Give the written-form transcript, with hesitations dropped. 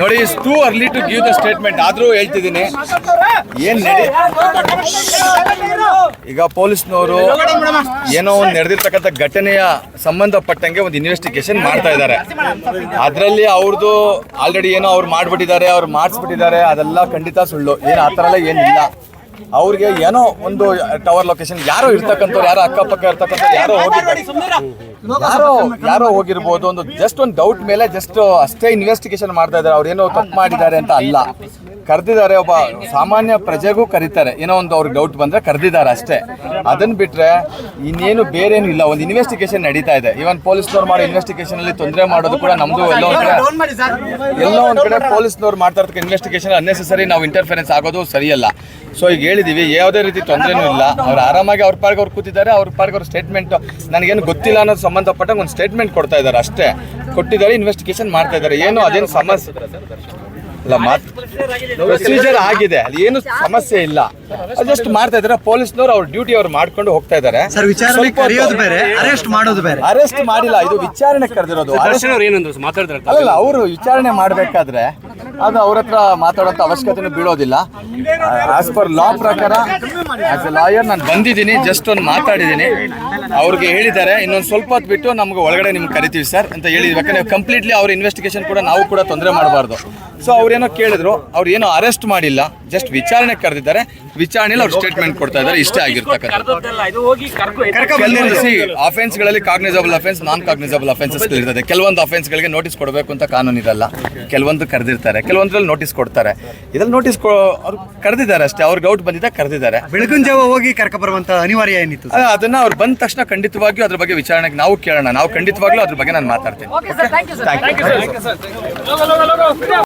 ನೋಡಿ, it's too early to give the statement. ಆದ್ರೂ ಹೇಳ್ತಿದ್ದೀನಿ, ಏನ್ ಈಗ ಪೊಲೀಸ್ನವರು ಏನೋ ಒಂದು ನಡೆದಿರ್ತಕ್ಕಂಥ ಘಟನೆಯ ಸಂಬಂಧಪಟ್ಟಂಗೆ ಒಂದು ಇನ್ವೆಸ್ಟಿಗೇಷನ್ ಮಾಡ್ತಾ ಇದ್ದಾರೆ. ಅದರಲ್ಲಿ ಅವ್ರದ್ದು ಆಲ್ರೆಡಿ ಏನೋ ಅವ್ರು ಮಾಡಿಬಿಟ್ಟಿದ್ದಾರೆ, ಅವ್ರು ಮಾಡಿಸ್ಬಿಟ್ಟಿದ್ದಾರೆ, ಅದೆಲ್ಲ ಖಂಡಿತ ಸುಳ್ಳು. ಏನು ಆ ಥರ ಎಲ್ಲ ಏನಿಲ್ಲ. ಅವ್ರಿಗೆ ಏನೋ ಒಂದು ಟವರ್ ಲೊಕೇಶನ್ ಯಾರೋ ಇರ್ತಕ್ಕಂಥವ್ರು, ಯಾರೋ ಅಕ್ಕಪಕ್ಕ ಇರ್ತಕ್ಕಂಥವ್ರು ಯಾರೋ ಹೋಗಿರ್ಬೋದು. ಒಂದು ಜಸ್ಟ್ ಒಂದು ಡೌಟ್ ಮೇಲೆ ಜಸ್ಟ್ ಅಷ್ಟೇ ಇನ್ವೆಸ್ಟಿಗೇಷನ್ ಮಾಡ್ತಾ ಇದ್ದಾರೆ. ಅವ್ರು ಏನೋ ತಪ್ಪು ಮಾಡಿದ್ದಾರೆ ಅಂತ ಅಲ್ಲ, ಕರೆದಿದ್ದಾರೆ. ಒಬ್ಬ ಸಾಮಾನ್ಯ ಪ್ರಜೆಗೂ ಕರೀತಾರೆ, ಏನೋ ಒಂದು ಅವ್ರಿಗೆ ಡೌಟ್ ಬಂದರೆ ಕರೆದಿದ್ದಾರೆ ಅಷ್ಟೇ. ಅದನ್ನು ಬಿಟ್ಟರೆ ಇನ್ನೇನು ಬೇರೆ ಏನು ಇಲ್ಲ. ಒಂದು ಇನ್ವೆಸ್ಟಿಗೇಷನ್ ನಡೀತಾ ಇದೆ. ಈವನ್ ಪೊಲೀಸ್ನವ್ರು ಮಾಡೋ ಇನ್ವೆಸ್ಟಿಗೇಷನಲ್ಲಿ ತೊಂದರೆ ಮಾಡೋದು ಕೂಡ ನಮ್ಮದು ಎಲ್ಲೋ ಒಂದು ಕಡೆ ಪೊಲೀಸ್ನವ್ರು ಮಾಡ್ತಾ ಇರ್ತಕ್ಕ ಇನ್ವೆಸ್ಟಿಗೇಷನ್ ಅನ್ನೆಸೆಸರಿ ನಾವು ಇಂಟರ್ಫರೆನ್ಸ್ ಆಗೋದು ಸರಿಯಲ್ಲ. ಸೊ ಈಗ ಹೇಳಿದ್ದೀವಿ, ಯಾವುದೇ ರೀತಿ ತೊಂದರೆನೂ ಇಲ್ಲ. ಅವ್ರು ಆರಾಮಾಗಿ ಅವ್ರ ಪಾರ್ಗೆ ಅವ್ರು ಕೂತಿದ್ದಾರೆ, ಅವ್ರ ಪಾರ್ಗೆ ಅವ್ರ ಸ್ಟೇಟ್ಮೆಂಟ್ ನನಗೇನು ಗೊತ್ತಿಲ್ಲ ಅನ್ನೋದು ಸಂಬಂಧಪಟ್ಟ ಒಂದು ಸ್ಟೇಟ್ಮೆಂಟ್ ಕೊಡ್ತಾ ಇದ್ದಾರೆ ಅಷ್ಟೇ. ಕೊಟ್ಟಿದ್ದಾರೆ, ಇನ್ವೆಸ್ಟಿಗೇಷನ್ ಮಾಡ್ತಾ ಇದ್ದಾರೆ. ಏನು ಅದೇನು ಸಮಸ್ಯೆ ಅಲ್ಲ, ಪ್ರೊಸೀಜರ್ ಆಗಿದೆ, ಅಲ್ಲಿ ಏನು ಸಮಸ್ಯೆ ಇಲ್ಲ. ಜಸ್ಟ್ ಮಾಡ್ತಾ ಇದ್ದಾರೆ ಪೊಲೀಸ್ನವ್ರು. ಅವ್ರ ಡ್ಯೂಟಿ ಅವ್ರು ಮಾಡ್ಕೊಂಡು ಹೋಗ್ತಾ ಇದ್ದಾರೆ. ಅರೆಸ್ಟ್ ಮಾಡಿಲ್ಲ, ಇದು ವಿಚಾರಣೆ ಕರೆದಿರೋದು. ಅಲ್ಲ, ಅವರು ವಿಚಾರಣೆ ಮಾಡಬೇಕಾದ್ರೆ ಅದು ಅವ್ರ ಹತ್ರ ಮಾತಾಡೋಂಥ ಅವಶ್ಯಕತೆನೂ ಬೀಳೋದಿಲ್ಲ. ಆಸ್ ಪರ್ ಲಾ ಪ್ರಕಾರ ಆಸ್ ಎ ಲಾಯರ್ ನಾನು ಬಂದಿದ್ದೀನಿ, ಜಸ್ಟ್ ಒಂದು ಮಾತಾಡಿದ್ದೀನಿ. ಅವ್ರಿಗೆ ಹೇಳಿದ್ದಾರೆ ಇನ್ನೊಂದು ಸ್ವಲ್ಪ ಹೊತ್ತು ಬಿಟ್ಟು ನಮ್ಗೆ ಒಳಗಡೆ ನಿಮ್ಗೆ ಕರಿತೀವಿ ಸರ್ ಅಂತ ಹೇಳಿದ್ವಿ. ಯಾಕಂದರೆ ಕಂಪ್ಲೀಟ್ಲಿ ಅವ್ರ ಇನ್ವೆಸ್ಟಿಗೇಷನ್ ಕೂಡ ನಾವು ಕೂಡ ತೊಂದರೆ ಮಾಡಬಾರ್ದು. ಸೊ ಅವ್ರೇನೋ ಕೇಳಿದ್ರು, ಅವ್ರು ಏನೋ ಅರೆಸ್ಟ್ ಮಾಡಿಲ್ಲ, ಜಸ್ಟ್ ವಿಚಾರಣೆ ಕರೆದಿದ್ದಾರೆ. ವಿಚಾರಣೆಯಲ್ಲಿ ಅವ್ರು ಸ್ಟೇಟ್ಮೆಂಟ್ ಕೊಡ್ತಾ ಇದ್ದಾರೆ. ಇಷ್ಟೇ ಆಗಿರ್ತಕ್ಕಂಥ ಅಫೆನ್ಸ್ಗಳಲ್ಲಿ ಕಾಗ್ನಿಸಬಲ್ ಅಫೆನ್ಸ್, ನಾನ್ ಕಾಗ್ನಿಸಬಲ್ ಅಫೆನ್ಸಸ್ ಇರ್ತದೆ. ಕೆಲವೊಂದು ಅಫೆನ್ಸ್ಗಳಿಗೆ ನೋಟಿಸ್ ಕೊಡಬೇಕು ಅಂತ ಕಾನೂನು ಇರಲ್ಲ. ಕೆಲವೊಂದು ಕರೆದಿರ್ತಾರೆ, ಕೆಲವೊಂದ್ರಲ್ಲಿ ನೋಟಿಸ್ ಕೊಡ್ತಾರೆ. ಇದ್ರಲ್ಲಿ ನೋಟಿಸ್ ಅವ್ರು ಕರೆದಿದ್ದಾರೆ ಅಷ್ಟೇ. ಅವ್ರಿಗೆ ಡೌಟ್ ಬಂದಿದ್ದ ಕರೆದಿದ್ದಾರೆ. ಬೆಳಗಿನ ಜಾವ ಹೋಗಿ ಕರ್ಕೊಬರುವಂತ ಅನಿವಾರ್ಯ ಏನಿತ್ತು? ಅದನ್ನ ಅವ್ರು ಬಂದ ತಕ್ಷಣ ಖಂಡಿತವಾಗಿಯೂ ಅದ್ರ ಬಗ್ಗೆ ವಿಚಾರಣೆಗೆ ನಾವು ಕೇಳೋಣ. ನಾವು ಖಂಡಿತವಾಗ್ಲೂ ಅದ್ರ ಬಗ್ಗೆ ನಾನು ಮಾತಾಡ್ತೀನಿ.